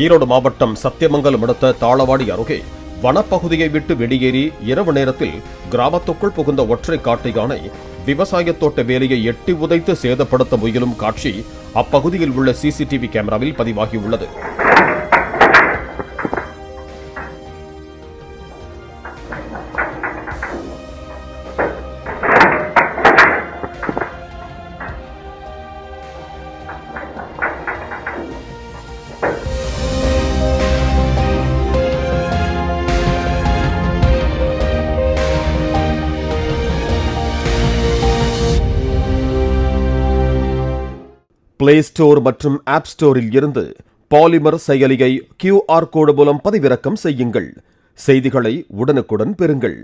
ஈரோடு மாவட்டம் சத்தியமங்கலம் அடுத்த தாளவாடி அருகே வனப்பகுதியை விட்டு வெளியேறி இரவு நேரத்தில் கிராமத்துக்குள் புகுந்த ஒற்றை காட்டு யானை விவசாய தோட்ட வேலையை எட்டி உதைத்து சேதப்படுத்த முயலும் காட்சி அப்பகுதியில் உள்ள சிசிடிவி கேமராவில் பதிவாகியுள்ளது. பிளே ஸ்டோர் மற்றும் ஆப் ஸ்டோரில் இருந்து பாலிமர் செயலியை QR கோடு மூலம் பதிவிறக்கம் செய்யுங்கள். செய்திகளை உடனுக்குடன் பெறுங்கள்.